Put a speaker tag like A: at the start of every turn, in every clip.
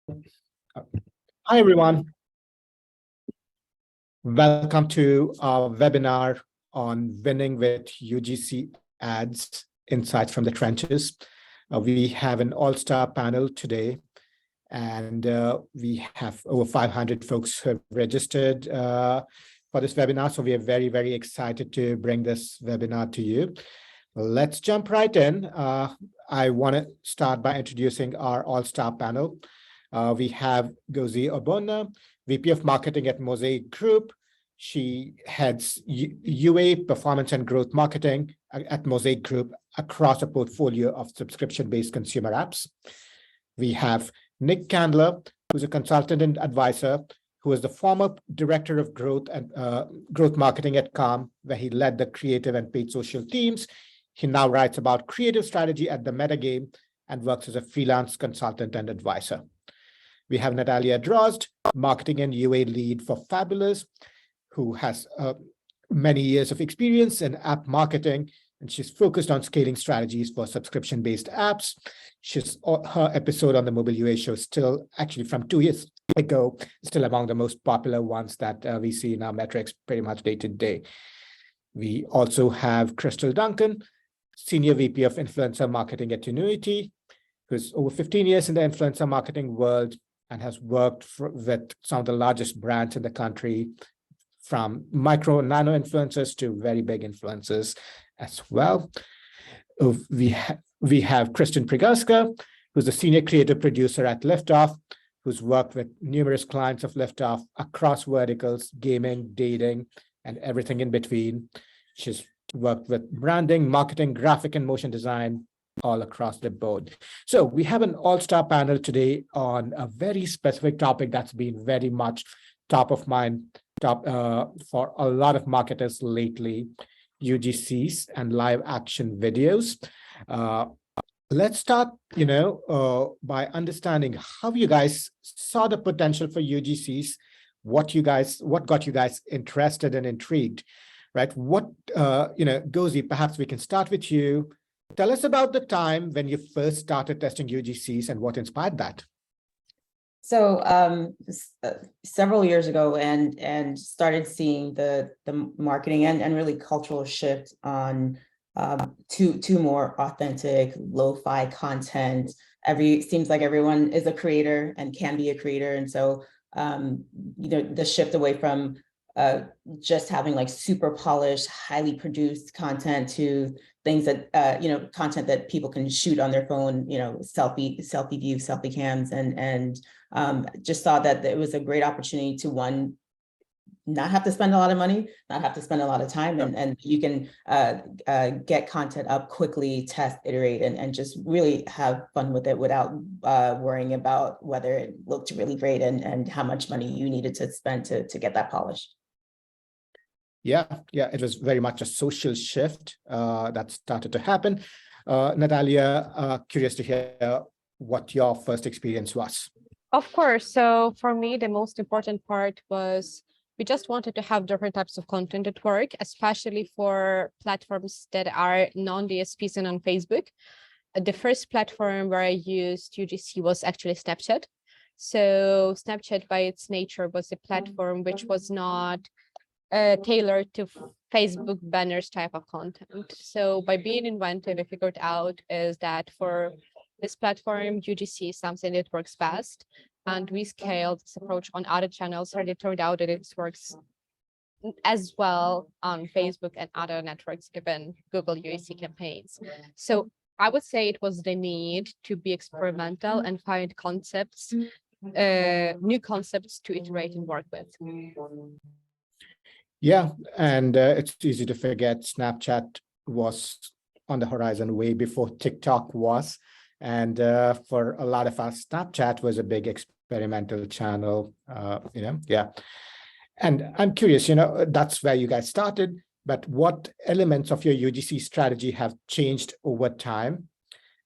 A: Hi, everyone. Welcome to our webinar on winning with UGC ads, insights from the trenches. We have an all-star panel today, and we have over 500 folks who have registered for this webinar. So we are very, very excited to bring this webinar to you. Let's jump right in. I want to start by introducing our all-star panel. We have Ngozi Ogbonna, VP of Marketing at Mosaic Group. She heads UA Performance and Growth Marketing at Mosaic Group across a portfolio of subscription-based consumer apps. We have Nick Candler, who's a consultant and advisor, who is the former director of growth and growth marketing at Calm, where he led the creative and paid social teams. He now writes about creative strategy at the Metagame and works as a freelance consultant and advisor. We have Natalie Drozd, marketing and UA lead for Fabulous, who has many years of experience in app marketing, and she's focused on scaling strategies for subscription-based apps. Her episode on the Mobile UA show, still actually from 2 years ago, still among the most popular ones that we see in our metrics pretty much day to day. We also have Duncan, Senior VP of Influencer Marketing at Tinuiti, who's over 15 years in the influencer marketing world and has worked with some of the largest brands in the country, from micro and nano influencers to very big influencers as well. We have Kristine Prigarska, who's the senior creative producer at Liftoff, who's worked with numerous clients of Liftoff across verticals, gaming, dating, and everything in between. She's worked with branding, marketing, graphic and motion design, all across the board. So we have an all-star panel today on a very specific topic that's been very much top of mind for a lot of marketers lately, UGCs and live action videos. Let's start, by understanding how you guys saw the potential for UGCs, what got you guys interested and intrigued, right? Ngozi, perhaps we can start with you. Tell us about the time when you first started testing UGCs and what inspired that.
B: So several years ago, and started seeing the marketing and really cultural shift on to more authentic lo-fi content. Seems like everyone is a creator and can be a creator, and so the shift away from just having like super polished, highly produced content to things that content that people can shoot on their phone, selfie view, selfie cams, and just saw that it was a great opportunity to, one, not have to spend a lot of money, not have to spend a lot of time, and you can get content up quickly, test, iterate, and just really have fun with it without worrying about whether it looked really great and how much money you needed to spend to get that polished.
A: Yeah, it was very much a social shift that started to happen. Natalia, curious to hear what your first experience was.
C: Of course. So for me, the most important part was we just wanted to have different types of content at work, especially for platforms that are non-DSPs and on Facebook. The first platform where I used UGC was actually Snapchat. So Snapchat by its nature was a platform which was not tailored to Facebook banners type of content. So by being inventive, I figured out is that for this platform, UGC is something that works best. And we scaled this approach on other channels, and it turned out that it works as well on Facebook and other networks, given Google UAC campaigns. So I would say it was the need to be experimental and find concepts, new concepts to iterate and work with.
A: Yeah, and it's easy to forget Snapchat was on the horizon way before TikTok was. And for a lot of us, Snapchat was a big experimental channel, yeah. And I'm curious, that's where you guys started, but what elements of your UGC strategy have changed over time?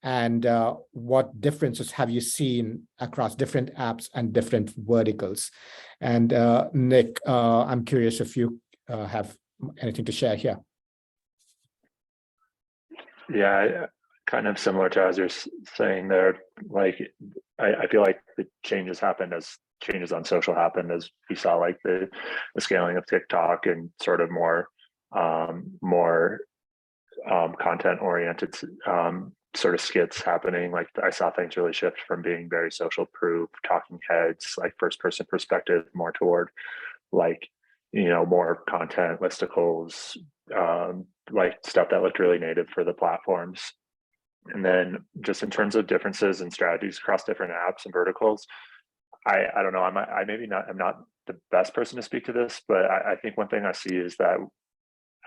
A: And what differences have you seen across different apps and different verticals? And Nick, I'm curious if you have anything to share here.
D: Yeah, kind of similar to as you're saying there, like I feel like the changes happened as changes on social happened, as we saw like the scaling of TikTok and sort of more content oriented sort of skits happening. Like I saw things really shift from being very social proof, talking heads, like first person perspective, more toward like, more content listicles, like stuff that looked really native for the platforms. And then just in terms of differences and strategies across different apps and verticals, I don't know, I'm not the best person to speak to this, but I think one thing I see is that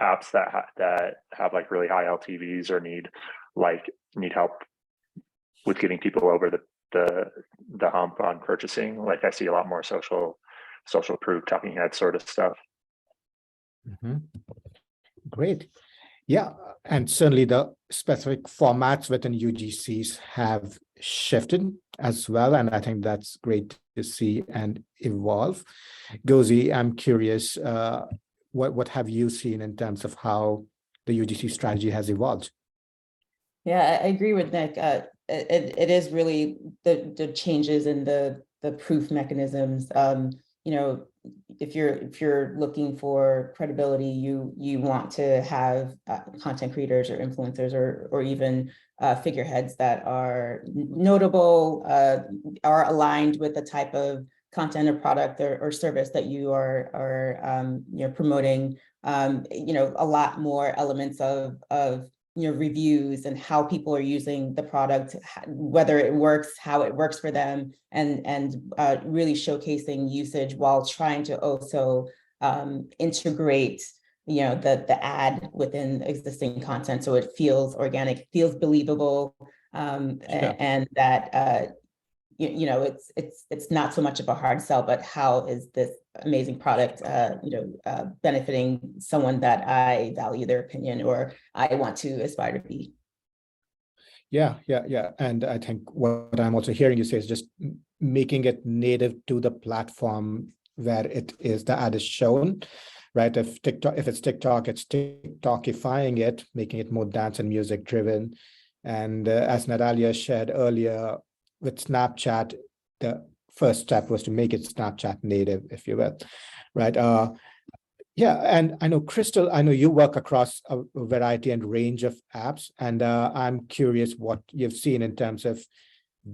D: apps that have like really high LTVs or need help with getting people over the hump on purchasing. Like I see a lot more social proof, talking head sort of stuff.
A: Mm-hmm. Great. Yeah, and certainly the specific formats within UGCs have shifted as well, and I think that's great to see and evolve. Ngozi, I'm curious, what have you seen in terms of how the UGC strategy has evolved?
B: Yeah, I agree with Nick. It is really the changes in the proof mechanisms. If you're looking for credibility, you want to have content creators or influencers or even figureheads that are notable, are aligned with the type of content or product or service that you are promoting. A lot more elements of reviews and how people are using the product, whether it works, how it works for them, and really showcasing usage while trying to also integrate the ad within existing content so it feels organic, feels believable, and that it's not so much of a hard sell, but how is this amazing product benefiting someone that I value their opinion or I want to aspire to be.
A: Yeah. And I think what I'm also hearing you say is just making it native to the platform where the ad is shown, right? If it's TikTok, it's TikTokifying it, making it more dance and music driven. And as Natalia shared earlier, with Snapchat, the first step was to make it Snapchat native, if you will, right? And I know, Crystal, I know you work across a variety and range of apps, and I'm curious what you've seen in terms of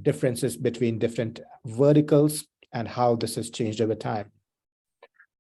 A: differences between different verticals and how this has changed over time.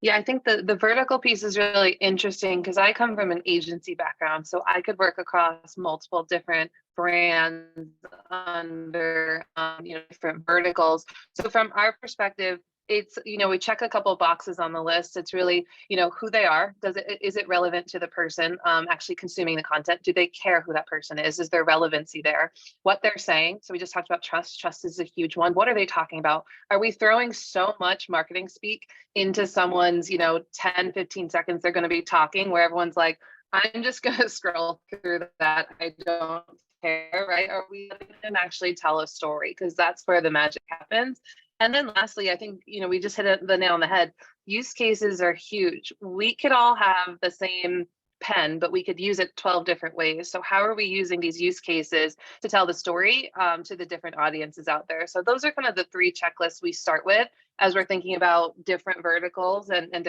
E: Yeah, I think the vertical piece is really interesting because I come from an agency background, so I could work across multiple different brands under different verticals. So from our perspective, it's we check a couple of boxes on the list. It's really who they are. Is it relevant to the person actually consuming the content? Do they care who that person is? Is there relevancy there? What they're saying. So we just talked about trust. Trust is a huge one. What are they talking about? Are we throwing so much marketing speak into someone's 10, 15 seconds they're going to be talking where everyone's like, I'm just going to scroll through that. I don't care, right? Are we letting them actually tell a story? Because that's where the magic happens. And then lastly, I think, we just hit the nail on the head. Use cases are huge. We could all have the same pen, but we could use it 12 different ways. So how are we using these use cases to tell the story to the different audiences out there? So those are kind of the 3 checklists we start with as we're thinking about different verticals and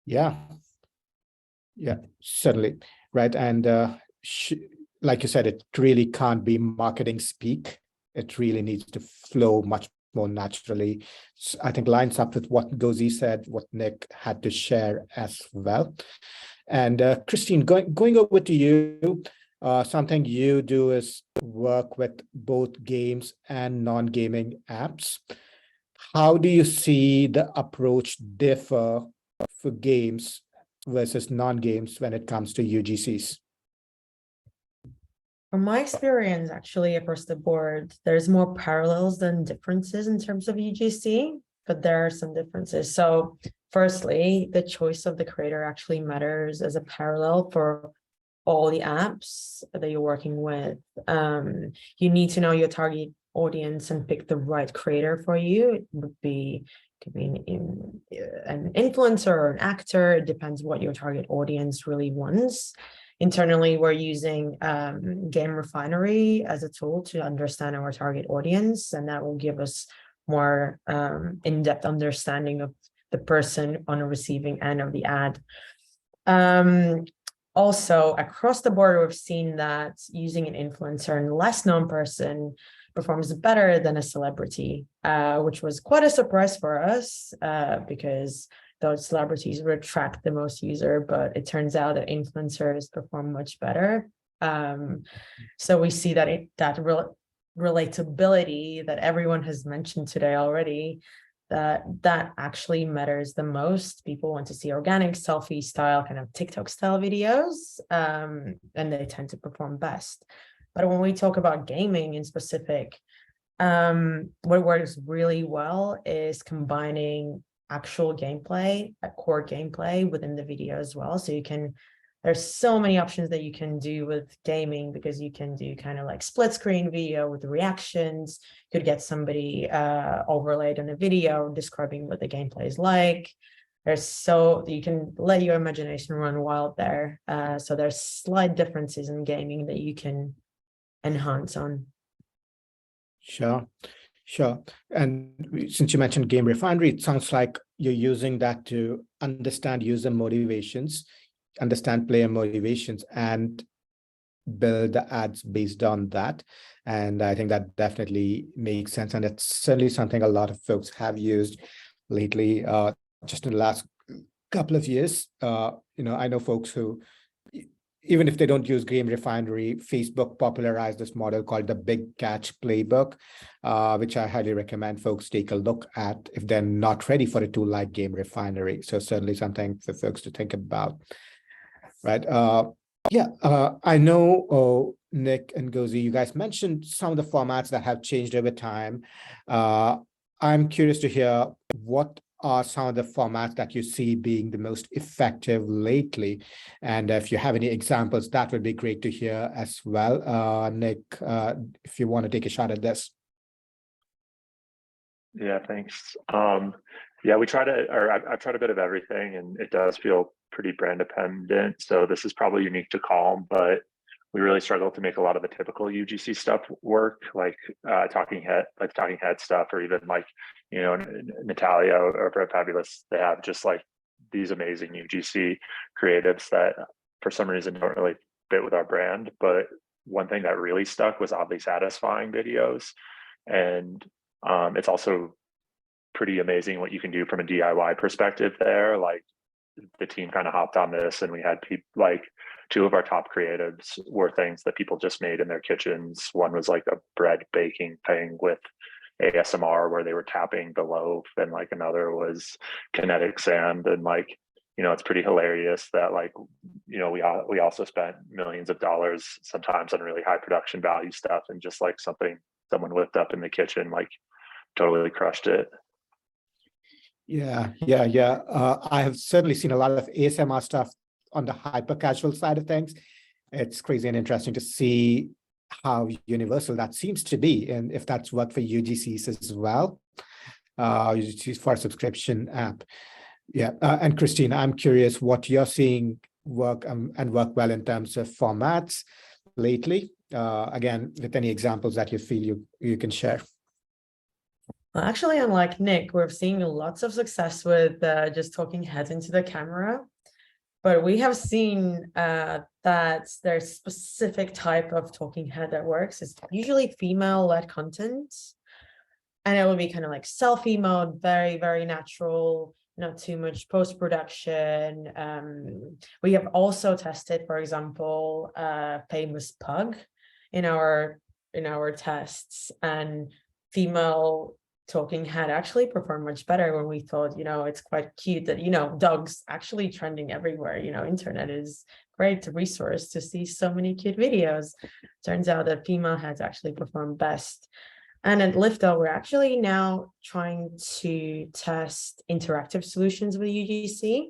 A: Yeah, certainly. Right. And like you said, it really can't be marketing speak. It really needs to flow much more naturally. I think lines up with what Ngozi said, what Nick had to share as well. And Kristine, going over to you, something you do is work with both games and non-gaming apps. How do you see the approach differ for games versus non-games when it comes to UGCs?
F: From my experience, actually, across the board, there's more parallels than differences in terms of UGC, but there are some differences. So firstly, the choice of the creator actually matters as a parallel for all the apps that you're working with. You need to know your target audience and pick the right creator for you. It could be an influencer or an actor. It depends what your target audience really wants. Internally, we're using Game Refinery as a tool to understand our target audience, and that will give us more in-depth understanding of the person on the receiving end of the ad. Also, across the board, we've seen that using an influencer and less known person performs better than a celebrity, which was quite a surprise for us because those celebrities would attract the most user, but it turns out that influencers perform much better. So we see that relatability that everyone has mentioned today already, that actually matters the most. People want to see organic selfie style, kind of TikTok style videos, and they tend to perform best. But when we talk about gaming in specific, what works really well is combining actual gameplay, a core gameplay within the video as well. So there's so many options that you can do with gaming, because you can do kind of like split screen video with reactions. You could get somebody overlaid on a video describing what the gameplay is like. You can let your imagination run wild there. So there's slight differences in gaming that you can enhance on.
A: Sure. And since you mentioned Game Refinery, it sounds like you're using that to understand user motivations, understand player motivations, and build the ads based on that. And I think that definitely makes sense. And it's certainly something a lot of folks have used lately, just in the last couple of years. I know folks who, even if they don't use Game Refinery, Facebook popularized this model called the Big Catch Playbook, which I highly recommend folks take a look at if they're not ready for a tool like Game Refinery. So certainly something for folks to think about, right? I know Nick and Ngozi, you guys mentioned some of the formats that have changed over time. I'm curious to hear what are some of the formats that you see being the most effective lately? And if you have any examples, that would be great to hear as well. Nick, if you want to take a shot at this.
D: Yeah, thanks. We try to, I've tried a bit of everything, and it does feel pretty brand dependent. So this is probably unique to Calm, but we really struggle to make a lot of the typical UGC stuff work, like talking head stuff, or even like, Natalia or Fabulous. They have just like these amazing UGC creatives that for some reason don't really fit with our brand. But one thing that really stuck was oddly satisfying videos. And it's also pretty amazing what you can do from a DIY perspective there. Like the team kind of hopped on this, and we had people like two of our top creatives were things that people just made in their kitchens. One was like a bread baking thing with ASMR where they were tapping the loaf, and like another was kinetic sand. And like, it's pretty hilarious that like, we also spent millions of dollars sometimes on really high production value stuff, and just like something someone whipped up in the kitchen, like totally crushed it.
A: Yeah. I have certainly seen a lot of ASMR stuff on the hyper casual side of things. It's crazy and interesting to see how universal that seems to be, and if that's worked for UGCs as well. UGCs for a subscription app. Yeah. And Kristine, I'm curious what you're seeing work and work well in terms of formats lately. Again, with any examples that you feel you can share.
F: Well, actually, unlike Nick, we're seeing lots of success with just talking heads into the camera. But we have seen that there's specific type of talking head that works. It's usually female-led content. And it will be kind of like selfie mode, very, very natural, not too much post-production. We have also tested, for example, famous pug in our tests, and female talking head actually performed much better when we thought, it's quite cute that, dogs actually trending everywhere. Internet is great resource to see so many cute videos. Turns out that female heads actually perform best. And at Liftoff, we're actually now trying to test interactive solutions with UGC.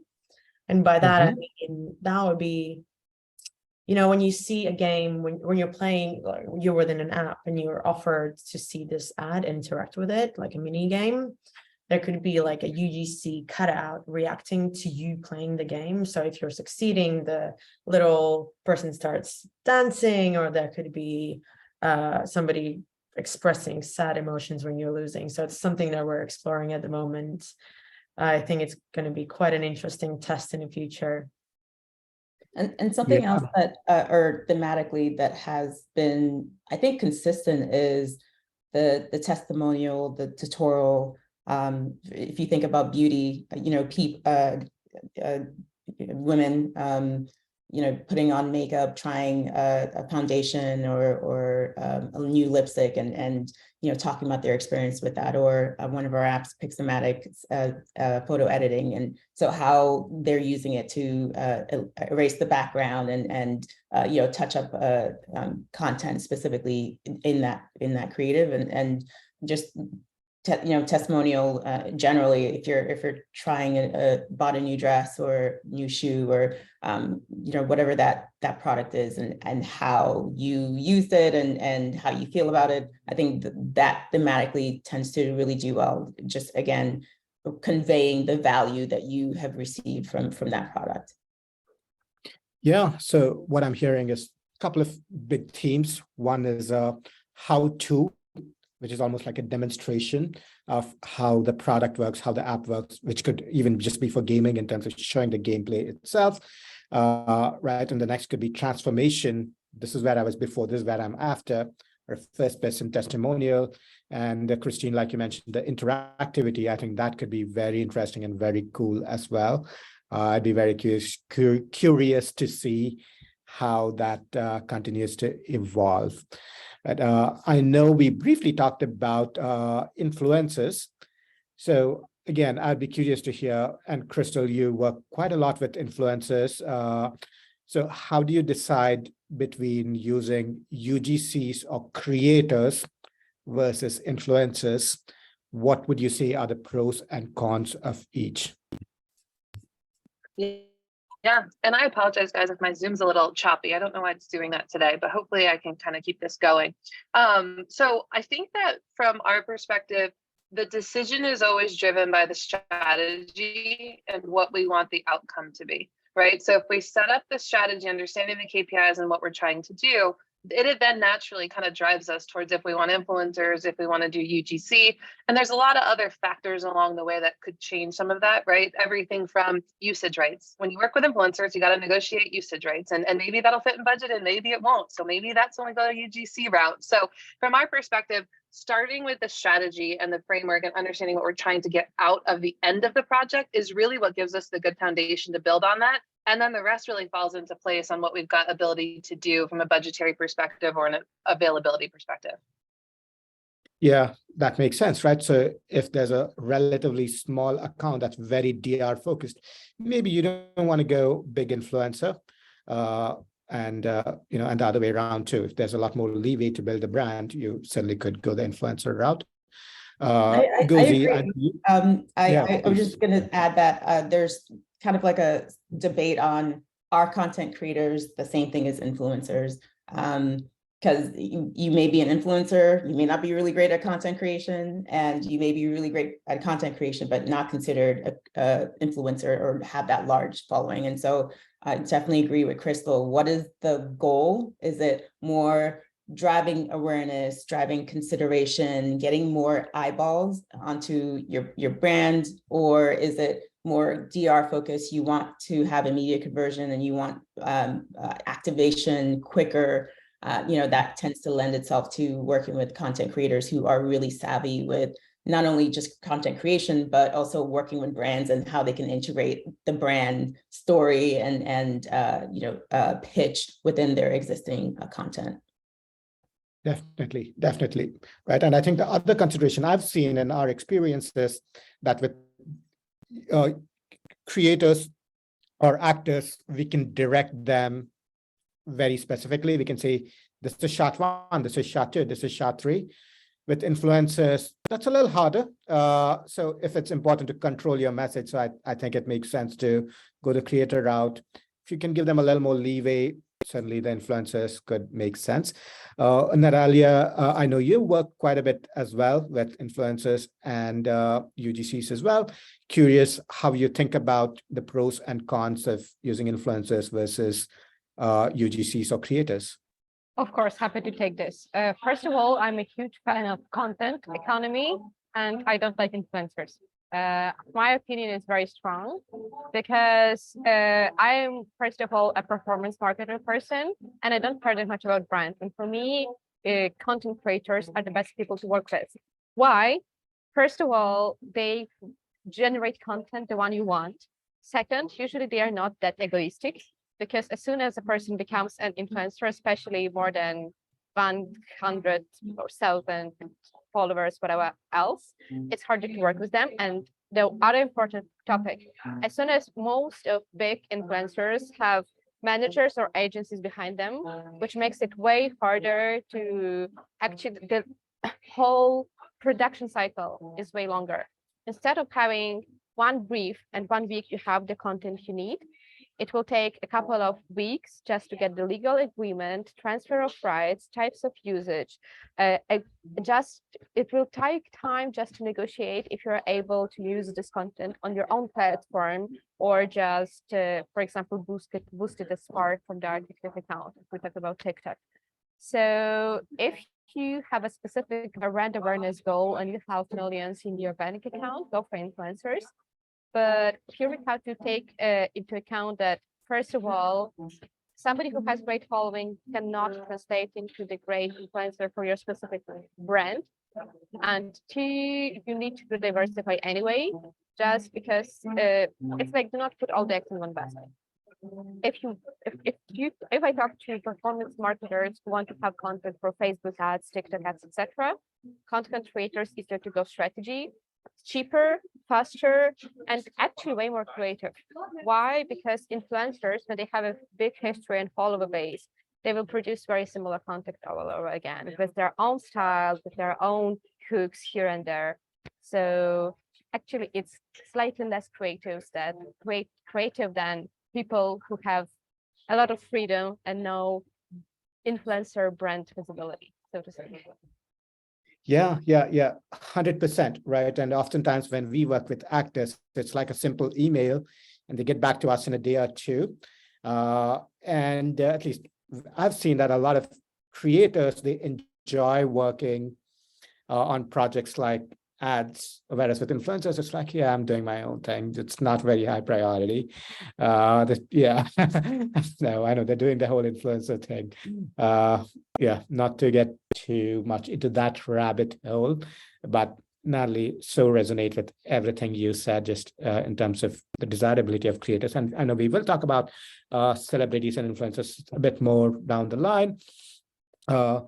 F: And by that, I mean, that would be, when you see a game, when you're playing, you're within an app and you're offered to see this ad, interact with it like a mini game. there could be like a UGC cutout reacting to you playing the game. So if you're succeeding, the little person starts dancing, or there could be somebody expressing sad emotions when you're losing. So it's something that we're exploring at the moment. I think it's going to be quite an interesting test in the future.
B: And something else that, or thematically, that has been, I think, consistent is the testimonial, the tutorial. If you think about beauty, you know, women, you know, putting on makeup, trying a foundation or a new lipstick, and you know, talking about their experience with that, or one of our apps, Pixomatic, photo editing, and so how they're using it to erase the background and you know, touch up content specifically in that creative, and just you know, testimonial generally, if you're trying bought a new dress or new shoe, or you know, whatever that product is, and how you used it and how you feel about it. I think that thematically tends to really do well, just again conveying the value that you have received from that product.
A: Yeah, so what I'm hearing is a couple of big themes. One is how to, which is almost like a demonstration of how the product works, how the app works, which could even just be for gaming in terms of showing the gameplay itself, right? And the next could be transformation. This is where I was before, this is where I'm after, or first-person testimonial. And Kristine, like you mentioned, the interactivity, I think that could be very interesting and very cool as well. I'd be very curious to see how that continues to evolve. But I know we briefly talked about influencers. So again, I'd be curious to hear, and Crystal, you work quite a lot with influencers. So how do you decide between using UGCs or creators versus influencers? What would you say are the pros and cons of each?
E: Yeah, and I apologize, guys, if my Zoom's a little choppy. I don't know why it's doing that today, but hopefully I can kind of keep this going. So I think that from our perspective, the decision is always driven by the strategy and what we want the outcome to be, right? So if we set up the strategy, understanding the KPIs and what we're trying to do, it then naturally kind of drives us towards if we want influencers, if we want to do UGC. And there's a lot of other factors along the way that could change some of that, right? Everything from usage rights. When you work with influencers, you got to negotiate usage rights, and maybe that'll fit in budget and maybe it won't. So maybe that's when we go to UGC route. So from our perspective, starting with the strategy and the framework and understanding what we're trying to get out of the end of the project is really what gives us the good foundation to build on that. And then the rest really falls into place on what we've got ability to do from a budgetary perspective or an availability perspective.
A: Yeah, that makes sense, right? So if there's a relatively small account that's very DR focused, maybe you don't want to go big influencer, and you know, and the other way around too. If there's a lot more leeway to build a brand, you certainly could go the influencer route.
B: I
A: Ngozi,
B: agree. I was just going to add that there's kind of like a debate on, are content creators the same thing as influencers? Because you may be an influencer, you may not be really great at content creation, and you may be really great at content creation, but not considered a influencer or have that large following. And so I definitely agree with Crystal. What is the goal? Is it more driving awareness, driving consideration, getting more eyeballs onto your brand, or is it more DR focused? You want to have immediate conversion and you want activation quicker. You know, that tends to lend itself to working with content creators who are really savvy with not only just content creation, but also working with brands and how they can integrate the brand story and you know, pitch within their existing content.
A: Definitely, right. And I think the other consideration I've seen in our experiences that with creators or actors, we can direct them very specifically. We can say, this is shot 1, this is shot 2, this is shot 3. With influencers, that's a little harder. So if it's important to control your message, so I think it makes sense to go the creator route. If you can give them a little more leeway, certainly the influencers could make sense. Natalia, I know you work quite a bit as well with influencers and UGCs as well. Curious how you think about the pros and cons of using influencers versus UGCs or creators.
C: Of course, happy to take this. First of all, I'm a huge fan of content economy, and I don't like influencers. My opinion is very strong because I am, first of all, a performance marketer person, and I don't care that much about brands. And for me, content creators are the best people to work with. Why? First of all, they generate content the one you want. Second, usually they are not that egoistic, because as soon as a person becomes an influencer, especially more than 100 or 1,000 followers, whatever else, it's harder to work with them. And the other important topic, as soon as most of big influencers have managers or agencies behind them, which makes it way harder to actually, the whole production cycle is way longer. Instead of having one brief and 1 week you have the content you need, it will take a couple of weeks just to get the legal agreement, transfer of rights, types of usage. It will take time just to negotiate if you're able to use this content on your own platform, or just, for example, boost it as part from the TikTok account, if we talk about TikTok. So if you have a specific brand awareness goal and you have millions in your bank account, go for influencers. But here we have to take into account that, first of all, somebody who has great following cannot translate into the great influencer for your specific brand. And two, you need to diversify anyway, just because it's like, do not put all the eggs in one basket. If I talk to performance marketers who want to have content for Facebook ads, TikTok ads, etc., content creators is there to go strategy. Cheaper, faster, and actually way more creative. Why? Because influencers, when they have a big history and follower base, they will produce very similar content all over again with their own style, with their own hooks here and there. So actually, it's slightly less creative than people who have a lot of freedom and no influencer brand visibility, so to say.
A: Yeah, 100%, right? And oftentimes when we work with actors, it's like a simple email and they get back to us in a day or two. And at least I've seen that a lot of creators, they enjoy working on projects like ads, whereas with influencers, it's like, yeah, I'm doing my own thing. It's not very high priority. No, I know they're doing the whole influencer thing. Not to get too much into that rabbit hole, but Natalie, so resonate with everything you said, just in terms of the desirability of creators. And I know we will talk about celebrities and influencers a bit more down the line. I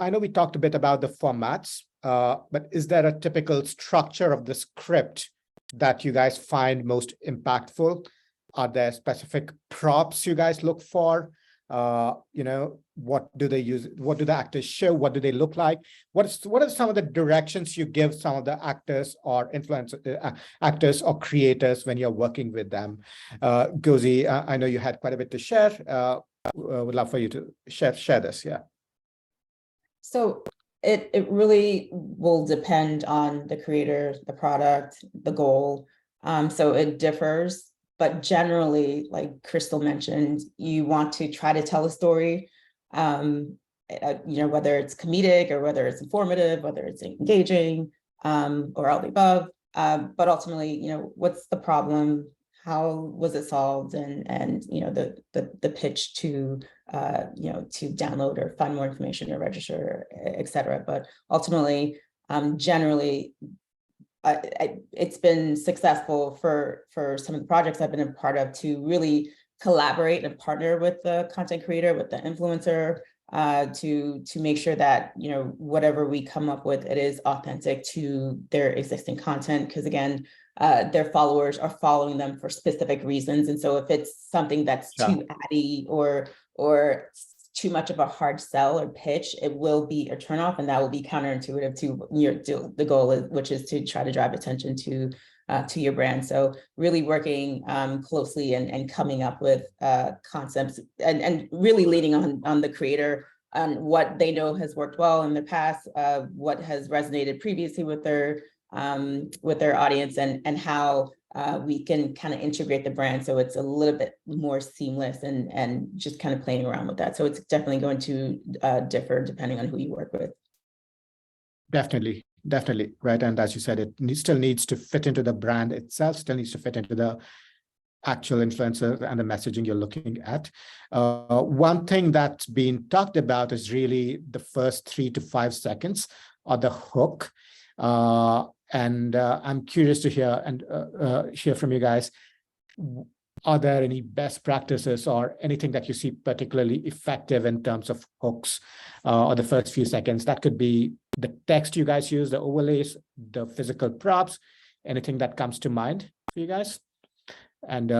A: know we talked a bit about the formats, but is there a typical structure of the script that you guys find most impactful? Are there specific props you guys look for? What do they use? What do the actors show? What do they look like? What are some of the directions you give some of the actors or actors or creators when you're working with them? Ngozi, I know you had quite a bit to share. Would love for you to share this. Yeah.
B: So it really will depend on the creator, the product, the goal. So it differs, but generally, like Crystal mentioned, you want to try to tell a story, whether it's comedic or whether it's informative, whether it's engaging, or all the above. But ultimately, what's the problem? How was it solved? And the pitch to download or find more information or register, et cetera. But ultimately, generally, it's been successful for some of the projects I've been a part of to really collaborate and partner with the content creator, with the influencer, to make sure that whatever we come up with, it is authentic to their existing content. Because again, their followers are following them for specific reasons, and so if it's something that's too addy or too much of a hard sell or pitch, it will be a turnoff, and that will be counterintuitive to the goal, which is to try to drive attention to your brand. So really working closely and coming up with concepts and really leaning on the creator on what they know has worked well in the past, what has resonated previously with their audience, and how we can kind of integrate the brand so it's a little bit more seamless, and just kind of playing around with that. So it's definitely going to differ depending on who you work with.
A: Definitely, right. And as you said, it still needs to fit into the brand itself, still needs to fit into the actual influencer and the messaging you're looking at. One thing that's been talked about is really the first 3 to 5 seconds, or the hook. And I'm curious to hear from you guys. Are there any best practices or anything that you see particularly effective in terms of hooks or the first few seconds? That could be the text you guys use, the overlays, the physical props, anything that comes to mind for you guys. And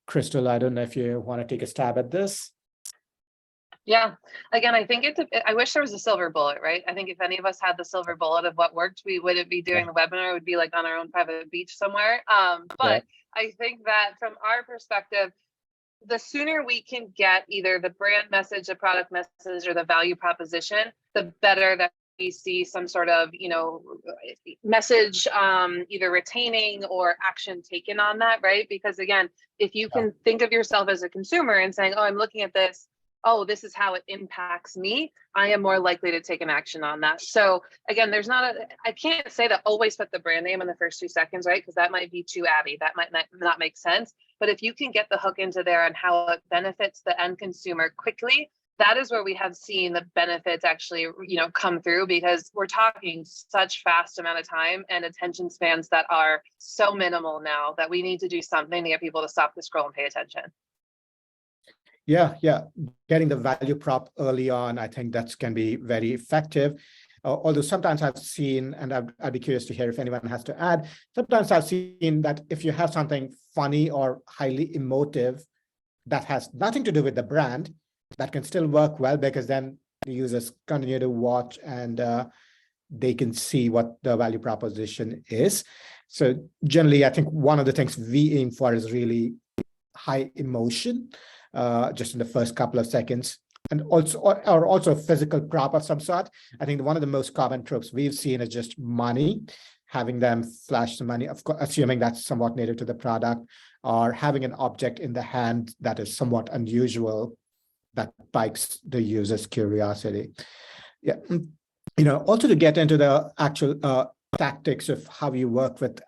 A: Crystal, I don't know if you want to take a stab at this.
E: Yeah, again, I think I wish there was a silver bullet, right? I think if any of us had the silver bullet of what worked, we wouldn't be doing the webinar. It would be like on our own private beach somewhere. But I think that from our perspective, the sooner we can get either the brand message, the product message, or the value proposition, the better that we see some sort of, message either retaining or action taken on that, right? Because again, if you can think of yourself as a consumer and saying, oh, I'm looking at this, oh, this is how it impacts me, I am more likely to take an action on that. So again, I can't say that always put the brand name in the first 2 seconds, right? Because that might be too Abby, that might not make sense. But if you can get the hook into there and how it benefits the end consumer quickly, that is where we have seen the benefits actually, come through, because we're talking such fast amount of time and attention spans that are so minimal now that we need to do something to get people to stop the scroll and pay attention.
A: Yeah. Getting the value prop early on, I think that can be very effective. Although sometimes I've seen, and I'd be curious to hear if anyone has to add, sometimes I've seen that if you have something funny or highly emotive that has nothing to do with the brand, that can still work well, because then the users continue to watch and they can see what the value proposition is. So generally, I think one of the things we aim for is really high emotion, just in the first couple of seconds, and also physical prop of some sort. I think one of the most common tropes we've seen is just money, having them flash the money, of course, assuming that's somewhat native to the product, or having an object in the hand that is somewhat unusual, that piques the user's curiosity. Yeah, also to get into the actual tactics of how you work with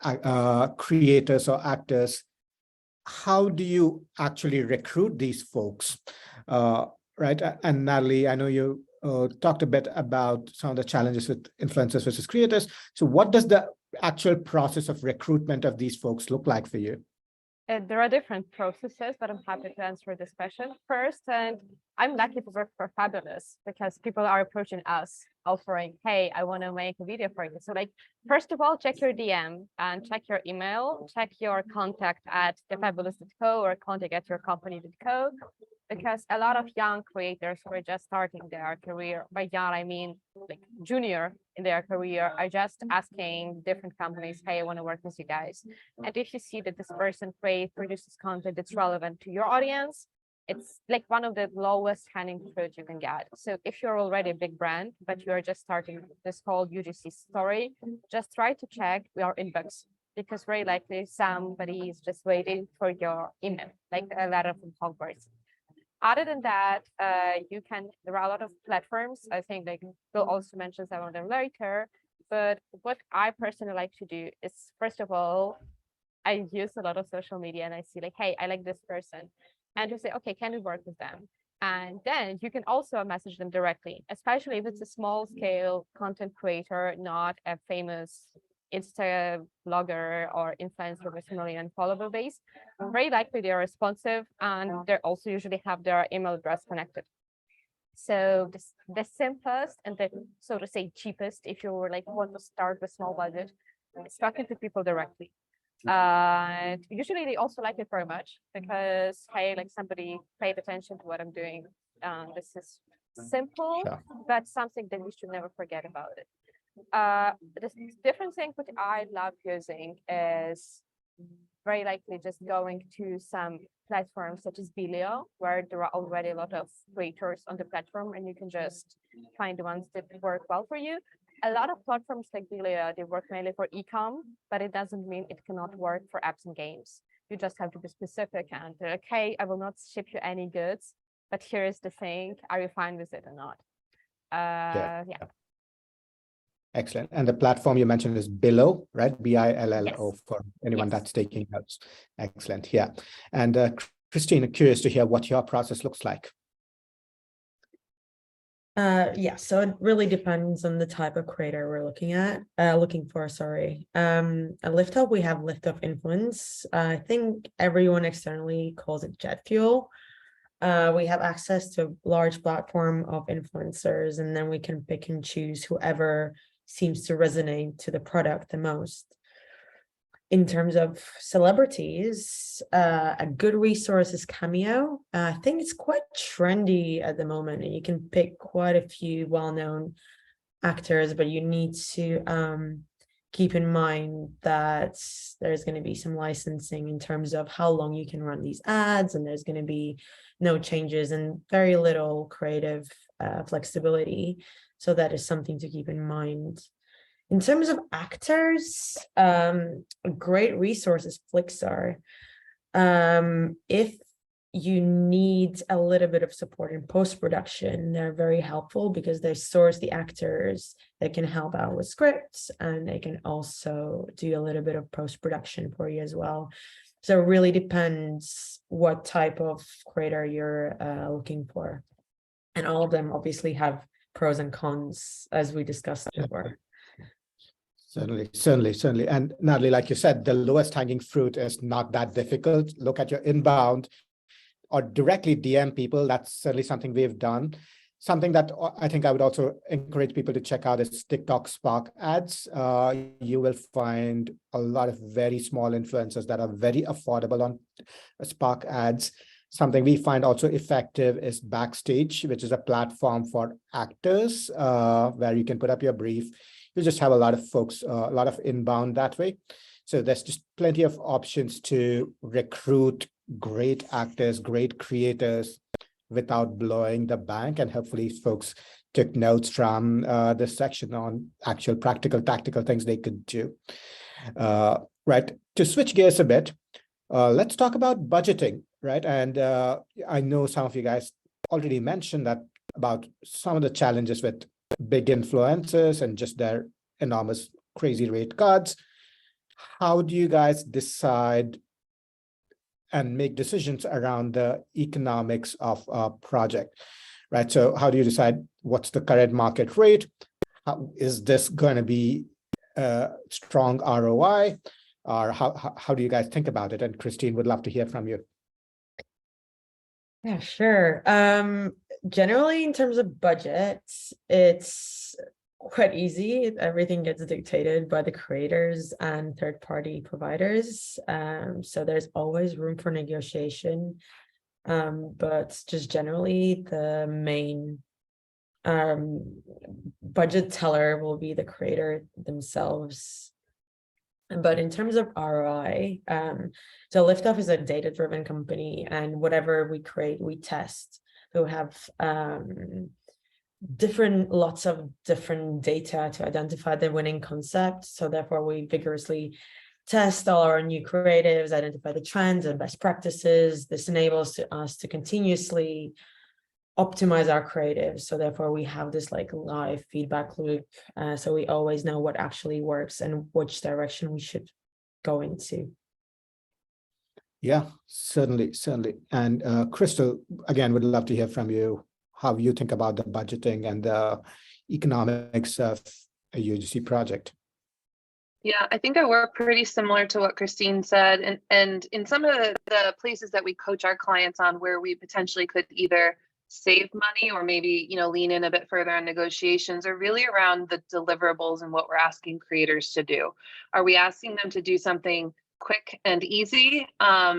A: creators or actors. How do you actually recruit these folks, right? And Natalie, I know you talked a bit about some of the challenges with influencers versus creators. So what does the actual process of recruitment of these folks look like for you?
C: There are different processes, but I'm happy to answer this question first. And I'm lucky to work for Fabulous, because people are approaching us offering, hey, I want to make a video for you. So first of all, check your DM and check your email, check your contact at thefabulous.co or contact@yourcompany.co, because a lot of young creators who are just starting their career, by young, I mean junior in their career, are just asking different companies, hey, I want to work with you guys. And if you see that this person produces content that's relevant to your audience, it's one of the lowest hanging fruit you can get. So if you're already a big brand, but you're just starting this whole UGC story, just try to check your inbox, because very likely somebody is just waiting for your email, like a letter from Hogwarts. Other than that, there are a lot of platforms. I think we'll also mention some of them later. But what I personally like to do is, first of all, I use a lot of social media and I see hey, I like this person. And you say, okay, can we work with them? And then you can also message them directly, especially if it's a small scale content creator, not a famous Insta blogger or influencer with a million follower base. Very likely they are responsive, and they also usually have their email address connected. So the simplest and the, so to say, cheapest, if you want to start with small budget, is talking to people directly. And usually they also like it very much, because hey, somebody paid attention to what I'm doing. This is simple,
A: Sure.
C: but something that we should never forget about it. The different thing which I love using is very likely just going to some platforms such as Bilio, where there are already a lot of creators on the platform, and you can just find the ones that work well for you. A lot of platforms like Bilio, they work mainly for e-com, but it doesn't mean it cannot work for apps and games. You just have to be specific and okay, I will not ship you any goods, but here is the thing, are you fine with it or not? Yeah.
A: Excellent. And the platform you mentioned is Billo, right? Billo
C: Yes.
A: for anyone
C: Yes.
A: that's taking notes. Excellent. Yeah. And Kristine, curious to hear what your process looks like.
F: Yeah, so it really depends on the type of creator we're looking for, sorry. At Liftoff, we have Liftoff Influence. I think everyone externally calls it jet fuel. We have access to a large platform of influencers, and then we can pick and choose whoever seems to resonate to the product the most. In terms of celebrities, a good resource is Cameo. I think it's quite trendy at the moment, and you can pick quite a few well-known actors, but you need to keep in mind that there's going to be some licensing in terms of how long you can run these ads, and there's going to be no changes and very little creative flexibility. So that is something to keep in mind. In terms of actors, a great resource is Flixar. If you need a little bit of support in post-production, they're very helpful because they source the actors, they can help out with scripts, and they can also do a little bit of post-production for you as well. So it really depends what type of creator you're looking for. And all of them obviously have pros and cons, as we discussed before.
A: Certainly. And Natalie, like you said, the lowest hanging fruit is not that difficult. Look at your inbound or directly DM people. That's certainly something we've done. Something that I think I would also encourage people to check out is TikTok Spark ads. You will find a lot of very small influencers that are very affordable on Spark ads. Something we find also effective is Backstage, which is a platform for actors where you can put up your brief. You just have a lot of folks, a lot of inbound that way. So there's just plenty of options to recruit great actors, great creators without blowing the bank. And hopefully folks took notes from this section on actual practical, tactical things they could do. Right, to switch gears a bit, let's talk about budgeting, right? And I know some of you guys already mentioned that about some of the challenges with big influencers and just their enormous crazy rate cards. How do you guys decide and make decisions around the economics of a project, right? So how do you decide what's the current market rate? How, is this going to be a strong ROI? Or how do you guys think about it? And Kristine, would love to hear from you.
F: Yeah, sure. Generally, in terms of budgets, it's quite easy. Everything gets dictated by the creators and third-party providers. So there's always room for negotiation. But just generally, the main budget teller will be the creator themselves. But in terms of ROI, so Liftoff is a data-driven company, and whatever we create, we test. So we have lots of different data to identify the winning concept. So therefore, we vigorously test all our new creatives, identify the trends and best practices. This enables us to continuously optimize our creatives. So therefore, we have this like live feedback loop. So we always know what actually works and which direction we should go into.
A: Yeah, certainly. And Crystal, again, would love to hear from you how you think about the budgeting and the economics of a UGC project.
E: Yeah, I think I work pretty similar to what Kristine said. And in some of the places that we coach our clients on where we potentially could either save money or maybe, lean in a bit further on negotiations are really around the deliverables and what we're asking creators to do. Are we asking them to do something quick and easy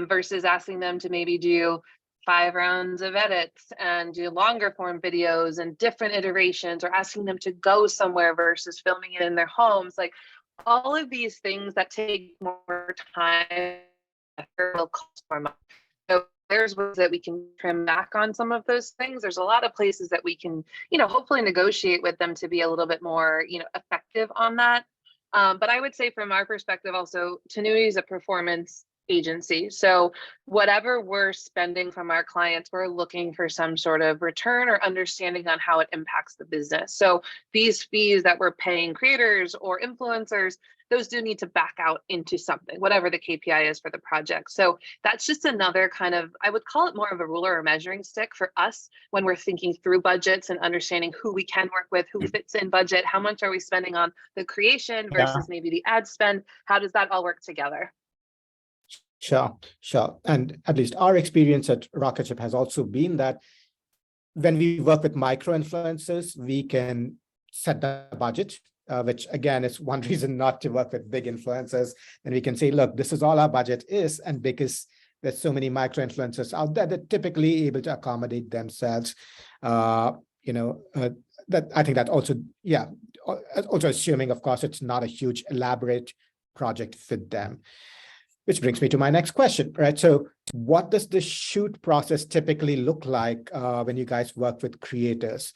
E: versus asking them to maybe do 5 rounds of edits and do longer form videos and different iterations, or asking them to go somewhere versus filming it in their homes. Like all of these things that take more time will cost more money. So there's ways that we can trim back on some of those things. There's a lot of places that we can, hopefully negotiate with them to be a little bit more, effective on that. But I would say from our perspective also, Tinuiti is a performance agency. So whatever we're spending from our clients, we're looking for some sort of return or understanding on how it impacts the business. So these fees that we're paying creators or influencers, those do need to back out into something, whatever the KPI is for the project. So that's just another kind of, I would call it more of a ruler or measuring stick for us when we're thinking through budgets and understanding who we can work with, who fits in budget, how much are we spending on the creation versus maybe the ad spend, how does that all work together?
A: Sure. And at least our experience at Rocketship has also been that when we work with micro influencers, we can set the budget, which again is one reason not to work with big influencers. And we can say, look, this is all our budget is. And because there's so many micro influencers out there, they're typically able to accommodate themselves. That I think that also, also assuming, of course, it's not a huge elaborate project for them. Which brings me to my next question, right? So what does the shoot process typically look like when you guys work with creators,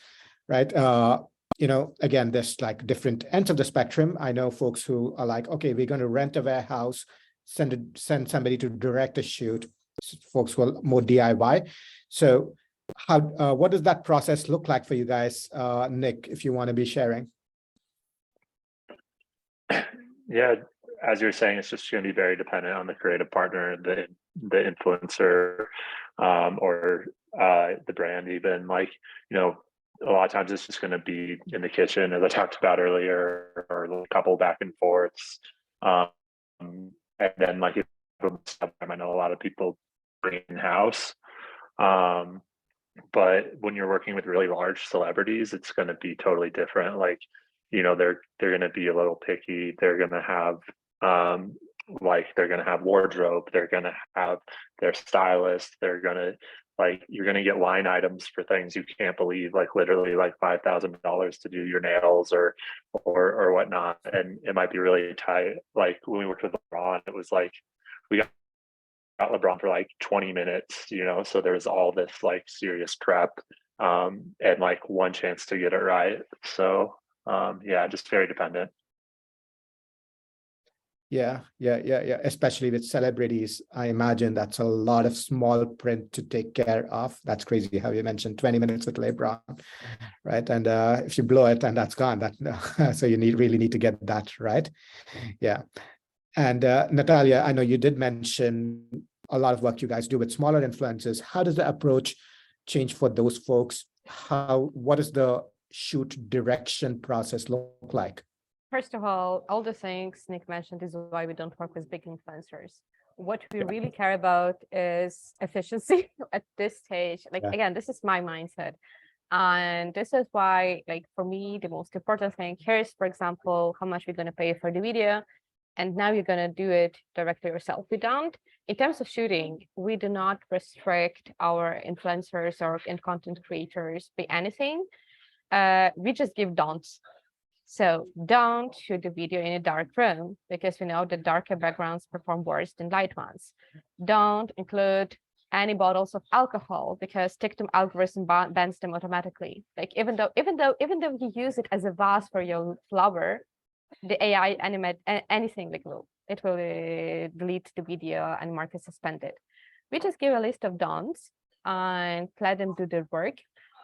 A: right? Again, there's like different ends of the spectrum. I know folks who are like, okay, we're going to rent a warehouse, send somebody to direct a shoot, folks who are more DIY. So what does that process look like for you guys? Nick, if you want to be sharing.
D: Yeah. As you're saying, it's just going to be very dependent on the creative partner, the influencer, or the brand even. Like, a lot of times it's just going to be in the kitchen, as I talked about earlier, or a couple back and forths. And then like, I know a lot of people bring in-house. But when you're working with really large celebrities, it's going to be totally different. Like, they're going to be a little picky. They're going to have they're going to have wardrobe, they're going to have their stylist, they're going to you're going to get line items for things you can't believe, like literally like $5,000 to do your nails or whatnot. And it might be really tight. Like when we worked with LeBron, it was like we got LeBron for like 20 minutes, so there was all this like serious prep and like one chance to get it right. So just very dependent.
A: Yeah. Especially with celebrities, I imagine that's a lot of small print to take care of. That's crazy how you mentioned 20 minutes with LeBron, right? And if you blow it, and that's gone. So you really need to get that right. Yeah. And Natalia, I know you did mention a lot of work you guys do with smaller influencers. How does the approach change for those folks? What does the shoot direction process look like?
C: First of all the things Nick mentioned is why we don't work with big influencers. What we really care about is efficiency at this stage. Again, this is my mindset. And this is why, for me, the most important thing here is, for example, how much we're going to pay for the video. And now you're going to do it directly yourself. We don't, in terms of shooting, we do not restrict our influencers or content creators by anything. We just give don'ts. So don't shoot the video in a dark room, because we know that darker backgrounds perform worse than light ones. Don't include any bottles of alcohol, because TikTok algorithm bans them automatically. Even though you use it as a vase for your flower, the AI animate anything, it will delete the video and mark it suspended. We just give a list of don'ts and let them do their work.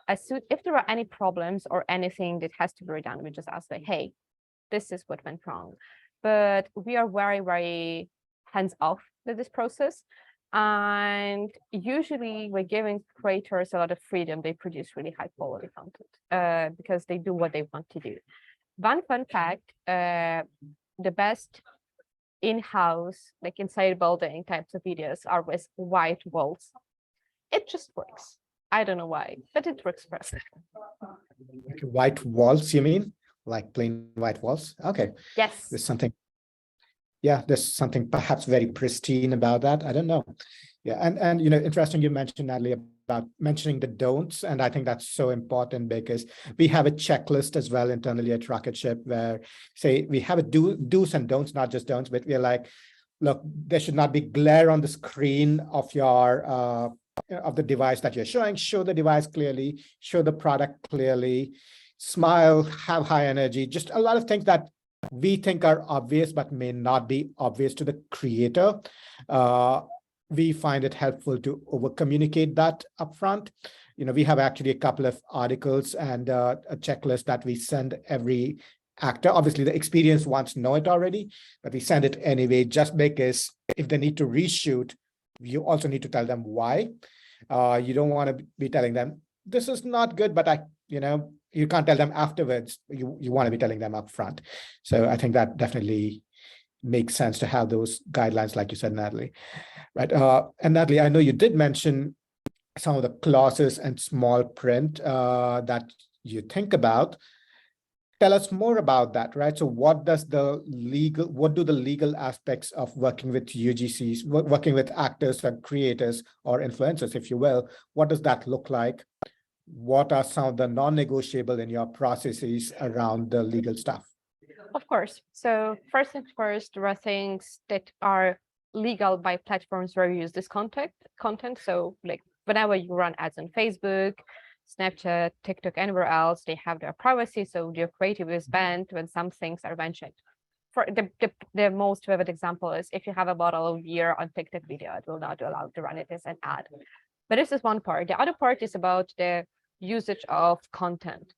C: If there are any problems or anything that has to be redone, we just ask hey, this is what went wrong. But we are very, very hands-off with this process. And usually we're giving creators a lot of freedom. They produce really high quality content because they do what they want to do. One fun fact, the best in-house, inside building types of videos are with white walls. It just works. I don't know why, but it works for us.
A: White walls, you mean? Like plain white walls? Okay.
C: Yes.
A: There's something perhaps very pristine about that. I don't know. Yeah, and interesting you mentioned, Natalie, about mentioning the don'ts, and I think that's so important because we have a checklist as well internally at Rocketship where, say, we have a do's and don'ts, not just don'ts, but we're like, look, there should not be glare on the screen of your of the device that you're showing. Show the device clearly, show the product clearly, smile, have high energy, just a lot of things that we think are obvious but may not be obvious to the creator. We find it helpful to over communicate that upfront. We have actually a couple of articles and a checklist that we send every actor. Obviously, the experienced ones know it already, but we send it anyway, just because if they need to reshoot, you also need to tell them why. You don't want to be telling them, this is not good, but you can't tell them afterwards. You want to be telling them upfront. So I think that definitely makes sense to have those guidelines, like you said, Natalie. Right. And Natalie, I know you did mention some of the clauses and small print that you think about. Tell us more about that, right? So what do the legal aspects of working with UGCs, working with actors and creators or influencers, if you will, what does that look like? What are some of the non-negotiable in your processes around the legal stuff?
C: Of course. So first things first, there are things that are legal by platforms where you use this content. So like whenever you run ads on Facebook, Snapchat, TikTok, anywhere else, they have their privacy. So your creative is banned when some things are mentioned. For the most vivid example is if you have a bottle of beer on TikTok video, it will not be allowed to run it as an ad. But this is one part. The other part is about the usage of content.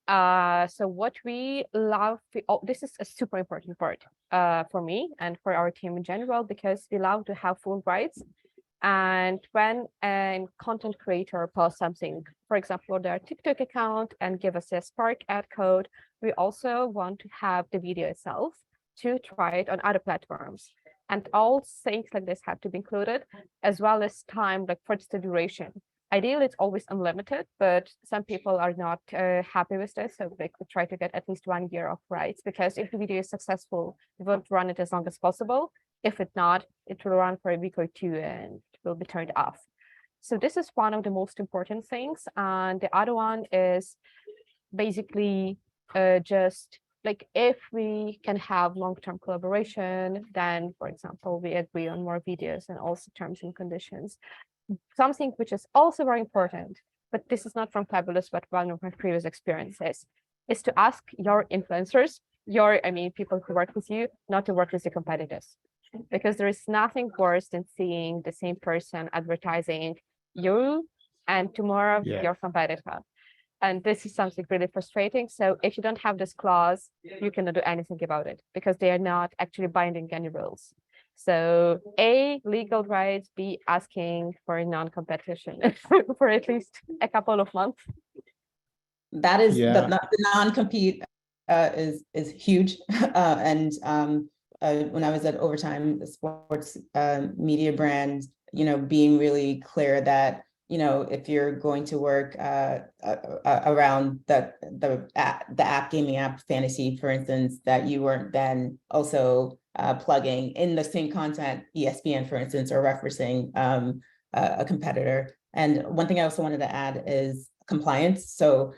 C: So what we love, this is a super important part for me and for our team in general, because we love to have full rights. And when a content creator posts something, for example, on their TikTok account and give us a Spark ad code, we also want to have the video itself to try it on other platforms. And all things like this have to be included, as well as time, like for the duration. Ideally, it's always unlimited, but some people are not happy with this. So they could try to get at least 1 year of rights, because if the video is successful, we want to run it as long as possible. If it's not, it will run for a week or two and will be turned off. So this is one of the most important things. And the other one is basically just like if we can have long-term collaboration, then, for example, we agree on more videos and also terms and conditions. Something which is also very important, but this is not from Fabulous, but one of my previous experiences, is to ask your influencers, people who work with you, not to work with your competitors. Because there is nothing worse than seeing the same person advertising you and tomorrow your competitor. And this is something really frustrating. So if you don't have this clause, you cannot do anything about it because they are not actually binding any rules. So A, legal rights, B, asking for non-competition for at least a couple of months.
B: That is the non-compete is huge. When I was at Overtime, the sports media brand, being really clear that, if you're going to work around the app, gaming app, fantasy, for instance, that you weren't then also plugging in the same content, ESPN, for instance, or referencing a competitor. And one thing I also wanted to add is compliance. So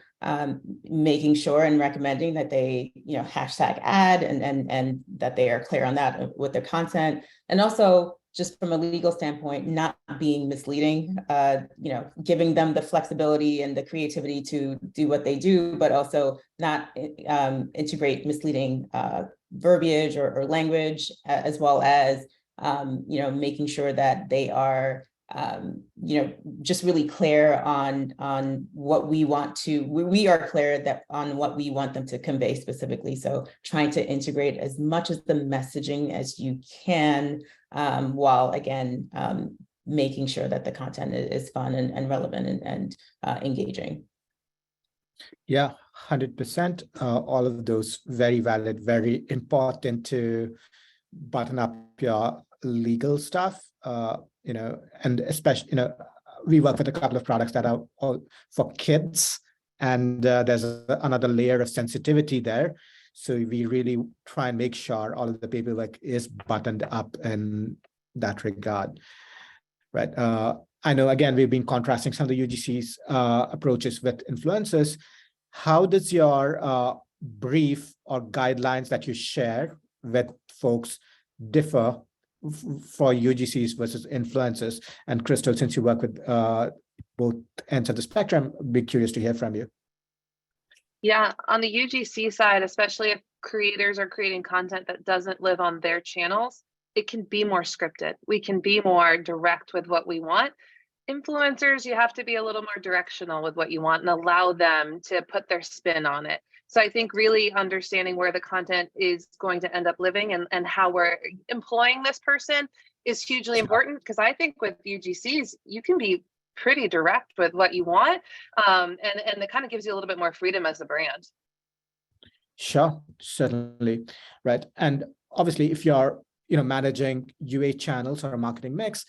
B: making sure and recommending that they, hashtag ad and that they are clear on that with their content. And also just from a legal standpoint, not being misleading, giving them the flexibility and the creativity to do what they do, but also not integrate misleading verbiage or language, as well as, making sure that they are just really clear on what we want to, we are clear that on what we want them to convey specifically. So trying to integrate as much of the messaging as you can, while again, making sure that the content is fun and relevant and engaging.
A: Yeah, 100%. All of those very valid, very important to button up your legal stuff. And especially, we work with a couple of products that are all for kids, and there's another layer of sensitivity there. So we really try and make sure all of the paperwork is buttoned up in that regard. right? I know, again, we've been contrasting some of the UGC's approaches with influencers. How does your brief or guidelines that you share with folks differ for UGCs versus influencers? And Crystal, since you work with both ends of the spectrum, I'd be curious to hear from you.
E: Yeah, on the UGC side, especially if creators are creating content that doesn't live on their channels, it can be more scripted. We can be more direct with what we want. Influencers, you have to be a little more directional with what you want and allow them to put their spin on it. So I think really understanding where the content is going to end up living and how we're employing this person is hugely important, because I think with UGCs, you can be pretty direct with what you want, and it kind of gives you a little bit more freedom as a brand.
A: Sure, certainly, right. And obviously, if you're managing UA channels or a marketing mix,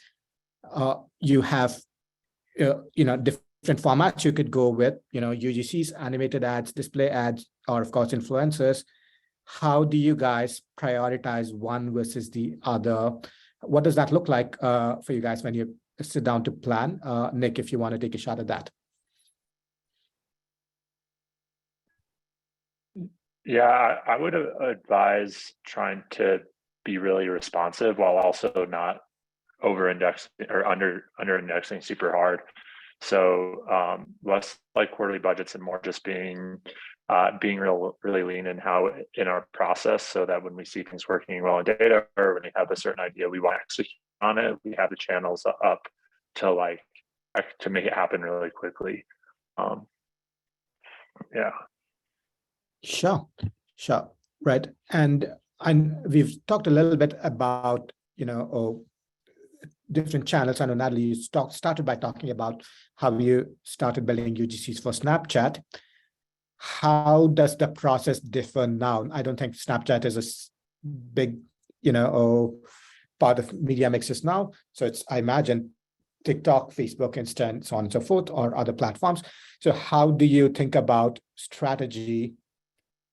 A: you have different formats you could go with, UGCs, animated ads, display ads, or of course influencers. How do you guys prioritize one versus the other? What does that look like for you guys when you sit down to plan? Nick, if you want to take a shot at that.
D: Yeah, I would advise trying to be really responsive while also not over-indexing or under-indexing super hard. So less like quarterly budgets and more just being really lean in our process, so that when we see things working well in data, or when we have a certain idea we want to execute on it, we have the channels up to make it happen really quickly. Yeah. Sure,
A: right. And we've talked a little bit about different channels. I know, Natalie, you started by talking about how you started building UGCs for Snapchat. How does the process differ now? I don't think Snapchat is a big, part of media mixes now. So it's, I imagine, TikTok, Facebook, Insta, so on and so forth, or other platforms. So how do you think about strategy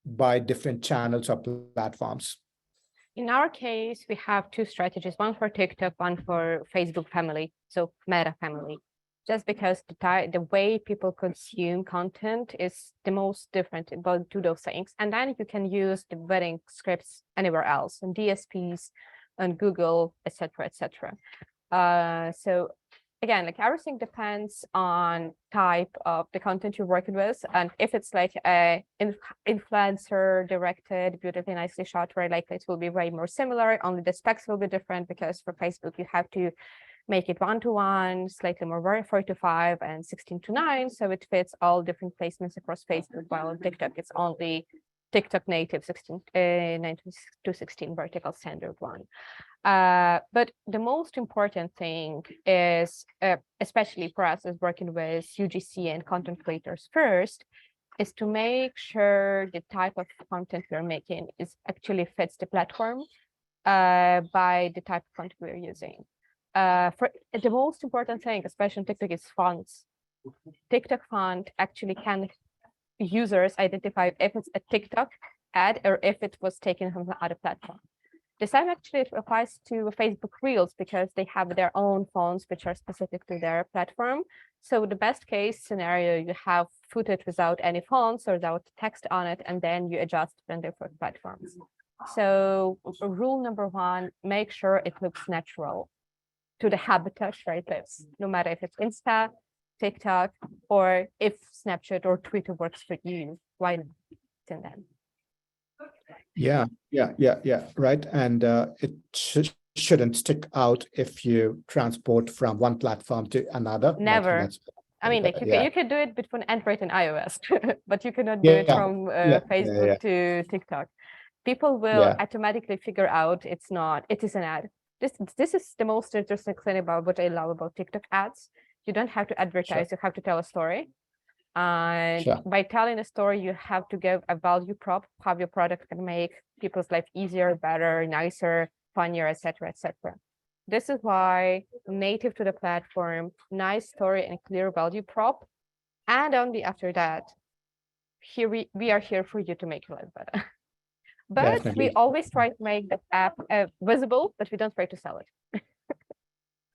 A: by different channels or platforms?
C: In our case, we have two strategies, one for TikTok, one for Facebook family, so Meta family, just because the way people consume content is the most different about two those things. And then you can use the vetting scripts anywhere else, on DSPs, on Google, etc., etc. So again, everything depends on type of the content you're working with, and if it's like a influencer directed, beautifully nicely shot, very likely it will be way more similar. Only the specs will be different, because for Facebook you have to make it 1:1, slightly more 4:5, and 16:9, so it fits all different placements across Facebook. While on TikTok it's only TikTok native 9:16 vertical standard one. But the most important thing is, especially for us as working with UGC and content creators first, is to make sure the type of content we're making actually fits the platform by the type of content we're using. For the most important thing, especially on TikTok, is fonts. TikTok font actually can users identify if it's a TikTok ad or if it was taken from the other platform. The same actually applies to Facebook Reels, because they have their own fonts which are specific to their platform. So the best case scenario, you have footage without any fonts or without text on it, and then you adjust on different platforms. So rule number one, make sure it looks natural to the habitat where it lives, no matter if it's Insta, TikTok, or if Snapchat or Twitter works for you, why not? In them.
A: Yeah, right. And it shouldn't stick out if you transport from one platform to another.
C: Never. I mean, like you could do it between Android and iOS, but you cannot do it from Facebook to TikTok. People will automatically figure out it is an ad. This is the most interesting thing about what I love about TikTok ads. You don't have to advertise, you have to tell a story. And by telling a story, you have to give a value prop, how your product can make people's life easier, better, nicer, funnier, etc., etc. This is why native to the platform, nice story and clear value prop. And only after that, here we are here for you to make your life better. But we always try to make the app visible, but we don't try to sell it.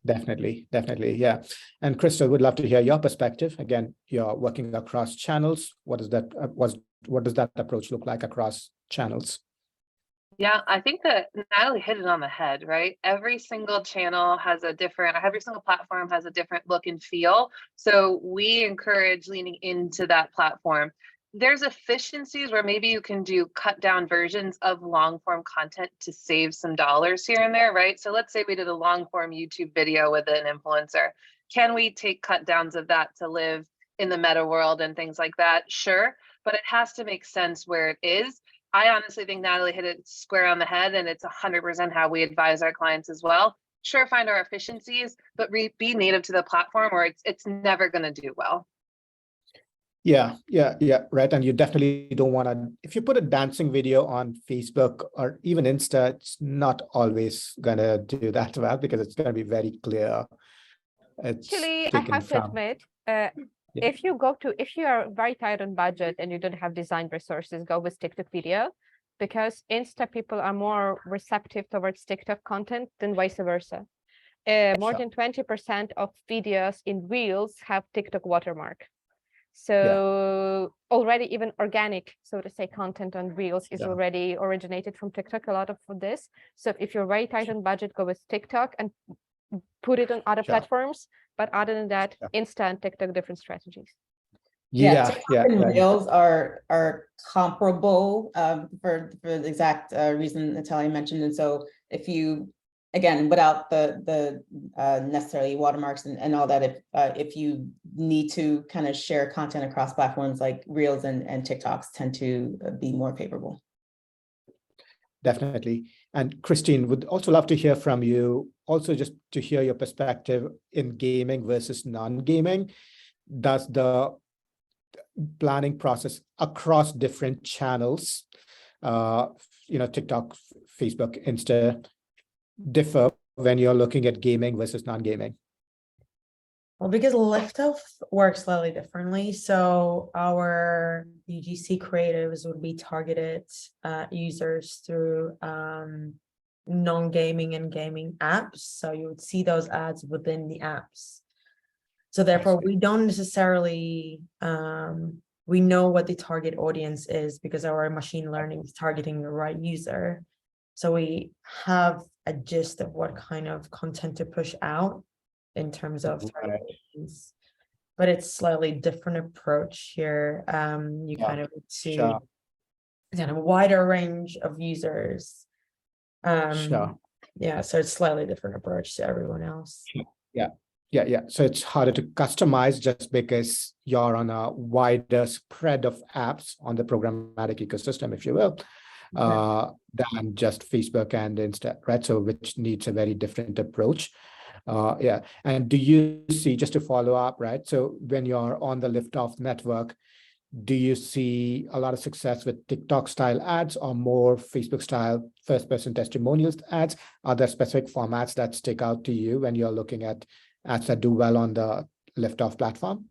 A: Definitely, definitely, yeah. And Crystal, would love to hear your perspective. Again, you're working across channels. What does that what does that approach look like across channels?
E: Yeah, I think that Natalie hit it on the head, right? Every single channel has a different, every single platform has a different look and feel. So we encourage leaning into that platform. There's efficiencies where maybe you can do cut down versions of long form content to save some dollars here and there, right? So let's say we did a long form YouTube video with an influencer. Can we take cut downs of that to live in the meta world and things like that? Sure, but it has to make sense where it is. I honestly think Natalie hit it square on the head, and it's 100% how we advise our clients as well. Sure, find our efficiencies, but be native to the platform, or it's never going to do well.
A: Yeah, right. And you definitely don't want to, if you put a dancing video on Facebook or even Insta, it's not always gonna do that well, because it's gonna be very clear. It's
C: Actually, I
A: taken
C: have to
A: from.
C: admit,
A: Yeah.
C: if you are very tight on budget and you don't have design resources, go with TikTok video, because Insta people are more receptive towards TikTok content than vice versa. More
A: Sure.
C: than 20% of videos in Reels have TikTok watermark. So already even organic, so to say, content on Reels is already originated from TikTok, a lot of this. So if you're very tight on budget, go with TikTok and put it on other platforms. But other than that, Insta and TikTok, different strategies.
B: TikTok and Reels are comparable for the exact reason Natalie mentioned. And so if you, again, without the necessarily watermarks and all that, if you need to kind of share content across platforms, like Reels and TikToks tend to be more favorable.
A: Definitely. And Kristine, would also love to hear from you, also just to hear your perspective in gaming versus non-gaming. Does the planning process across different channels, TikTok, Facebook, Insta, differ when you're looking at gaming versus non-gaming?
F: Well, because Liftoff works slightly differently. So our UGC creatives would be targeted users through non-gaming and gaming apps. So you would see those ads within the apps. So therefore, we don't necessarily, we know what the target audience is because our machine learning is targeting the right user. So we have a gist of what kind of content to push out in terms of targets, but it's slightly different approach here. You kind of see kind of a wider range of users. So it's slightly different approach to everyone else.
A: Yeah. So it's harder to customize just because you're on a wider spread of apps on the programmatic ecosystem, if you will, than just Facebook and Insta, right? So which needs a very different approach. And do you see, just to follow up, right? So when you're on the Liftoff network, do you see a lot of success with TikTok style ads or more Facebook style first person testimonials ads? Are there specific formats that stick out to you when you're looking at ads that do well on the Liftoff platform?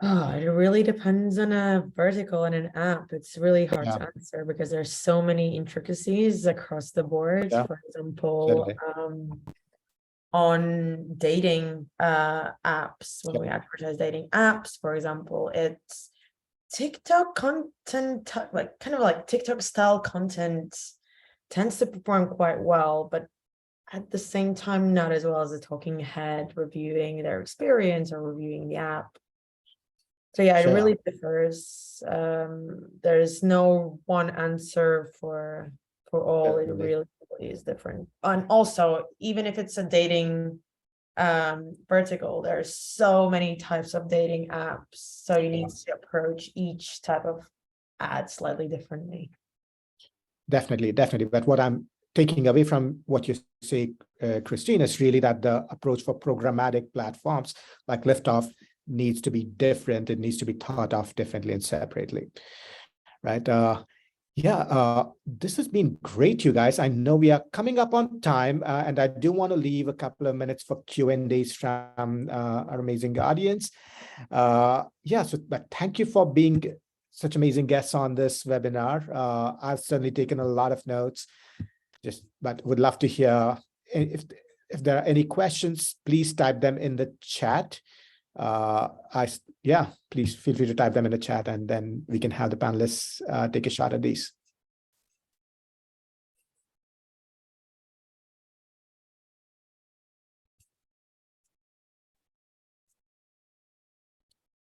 F: Oh, it really depends on a vertical and an app. It's really hard to answer because there's so many intricacies across the board. For example, on dating apps, when we advertise dating apps, for example, it's TikTok content, like TikTok style content tends to perform quite well, but at the same time, not as well as a talking head reviewing their experience or reviewing the app. So it really differs. There's no one answer for all. It really is different. And also, even if it's a dating vertical, there's so many types of dating apps. So you need to approach each type of ad slightly differently.
A: Definitely. But what I'm taking away from what you say, Kristine, is really that the approach for programmatic platforms like Liftoff needs to be different. It needs to be thought of differently and separately, right? This has been great, you guys. I know we are coming up on time, and I do want to leave a couple of minutes for Q&As from our amazing audience. But thank you for being such amazing guests on this webinar. I've certainly taken a lot of notes, but would love to hear if if there are any questions, please type them in the chat. Please feel free to type them in the chat, and then we can have the panelists take a shot at these.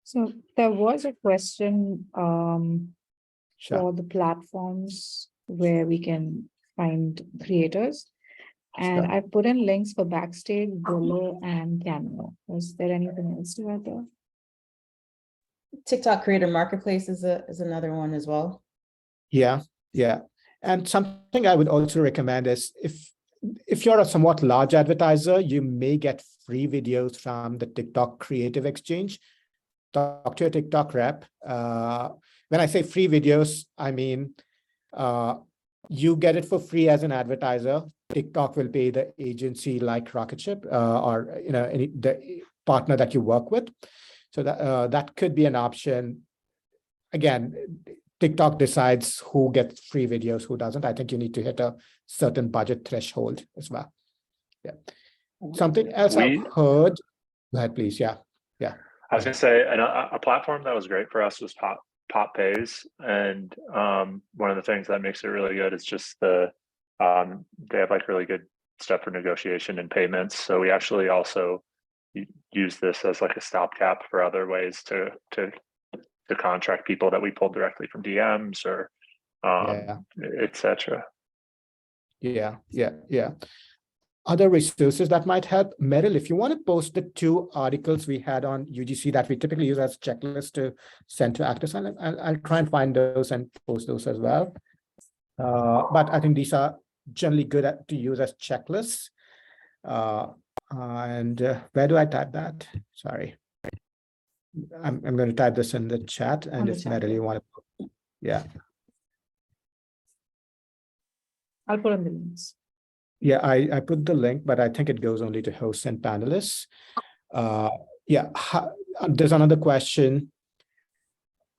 G: So there was a question
A: Sure.
G: for the platforms where we can find creators. And
A: Sure.
G: I've put in links for Backstage, Willow, and Candour. Is there anything else to add there?
B: TikTok Creator Marketplace is another one as well.
A: Yeah. And something I would also recommend is if you're a somewhat large advertiser, you may get free videos from the TikTok Creative Exchange. Talk to your TikTok rep. When I say free videos, I mean you get it for free as an advertiser. TikTok will pay the agency like Rocketship or the partner that you work with. So that could be an option. Again, TikTok decides who gets free videos, who doesn't. I think you need to hit a certain budget threshold as well. Yeah. Something else I've heard. Go ahead, please. Yeah.
D: I was going to say, a platform that was great for us was Pop Pays, and one of the things that makes it really good is just they have like really good stuff for negotiation and payments. So we actually also use this as like a stopgap for other ways to contract people that we pull directly from DMs or etc.
A: Yeah. Other resources that might help. Meryl, if you want to post the 2 articles we had on UGC that we typically use as checklists to send to actors, I'll try and find those and post those as well. But I think these are generally good to use as checklists. And where do I type that? Sorry. I'm going to type this in the chat, and if Meryl, you want to,
G: I'll put on the links.
A: Yeah, I put the link, but I think it goes only to hosts and panelists. There's another question.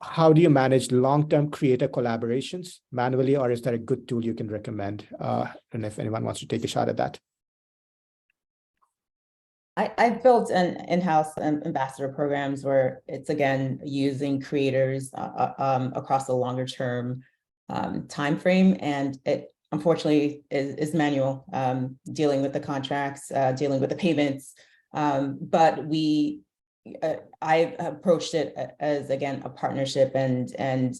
A: How do you manage long-term creator collaborations manually, or is there a good tool you can recommend? I don't know if anyone wants to take a shot at that.
B: I've built an in-house ambassador programs where it's, again, using creators across a longer term time frame, and it unfortunately is manual, dealing with the contracts, dealing with the payments. But I approached it as, again, a partnership and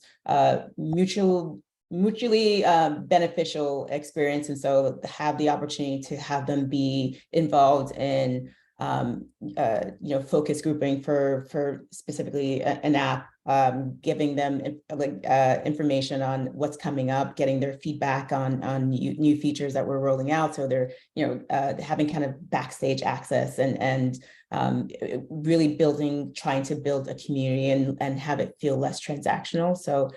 B: mutually beneficial experience. And so have the opportunity to have them be involved in focus grouping for specifically an app, giving them information on what's coming up, getting their feedback on new features that we're rolling out. So they're having kind of backstage access and really trying to build a community and have it feel less transactional. So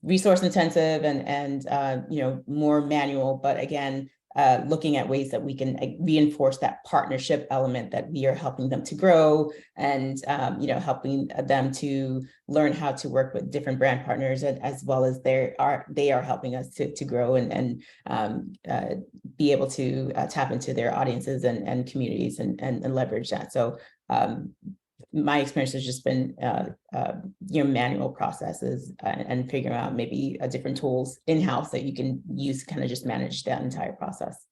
B: resource intensive and more manual, but again, looking at ways that we can reinforce that partnership element, that we are helping them to grow and helping them to learn how to work with different brand partners, as well as they are helping us to grow and be able to tap into their audiences and communities and leverage that. So my experience has just been manual processes and figuring out maybe different tools in-house that you can use to kind of just manage that entire process.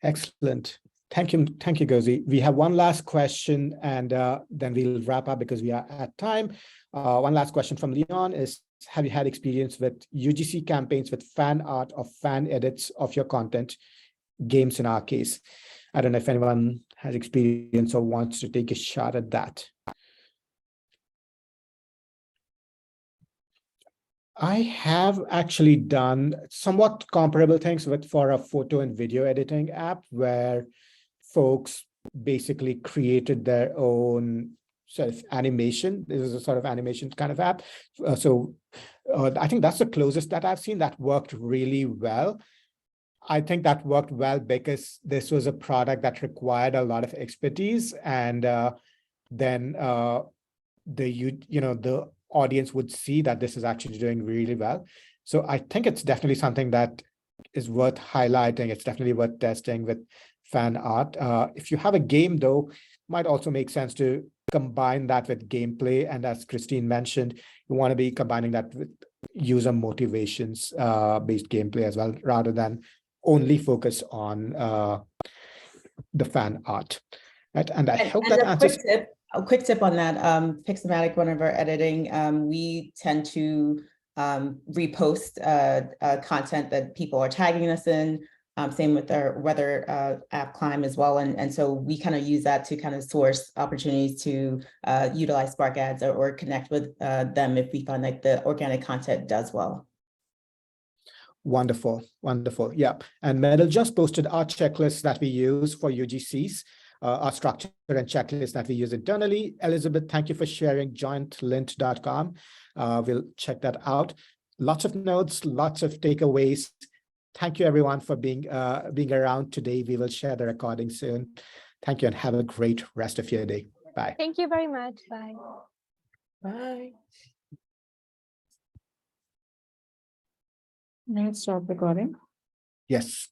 A: Excellent. Thank you, Ngozi. We have one last question, and then we'll wrap up because we are at time. One last question from Leon is, have you had experience with UGC campaigns with fan art or fan edits of your content, games in our case? I don't know if anyone has experience or wants to take a shot at that. I have actually done somewhat comparable things for a photo and video editing app where folks basically created their own sort of animation. This is a sort of animation kind of app. I think that's the closest that I've seen that worked really well. I think that worked well because this was a product that required a lot of expertise, and then the audience would see that this is actually doing really well. So I think it's definitely something that is worth highlighting. It's definitely worth testing with fan art. If you have a game, though, might also make sense to combine that with gameplay. And as Kristine mentioned, you want to be combining that with user motivations based gameplay as well, rather than only focus on the fan art. Right. And I hope that answers.
B: A quick tip on that, Pixelmatic, one of our editing, we tend to repost content that people are tagging us in. Same with our weather app Climb as well. And so we kind of use that to kind of source opportunities to utilize Spark ads or connect with them if we find like the organic content does well.
A: Wonderful, wonderful. Yeah. And Metal just posted our checklist that we use for UGCs, our structure and checklist that we use internally. Elizabeth, thank you for sharing jointlint.com. We'll check that out. Lots of notes, lots of takeaways. Thank you, everyone, for being around today. We will share the recording soon. Thank you, and have a great rest of your day. Bye.
C: Thank you very much. Bye.
F: Bye.
G: Now stop recording.
A: Yes.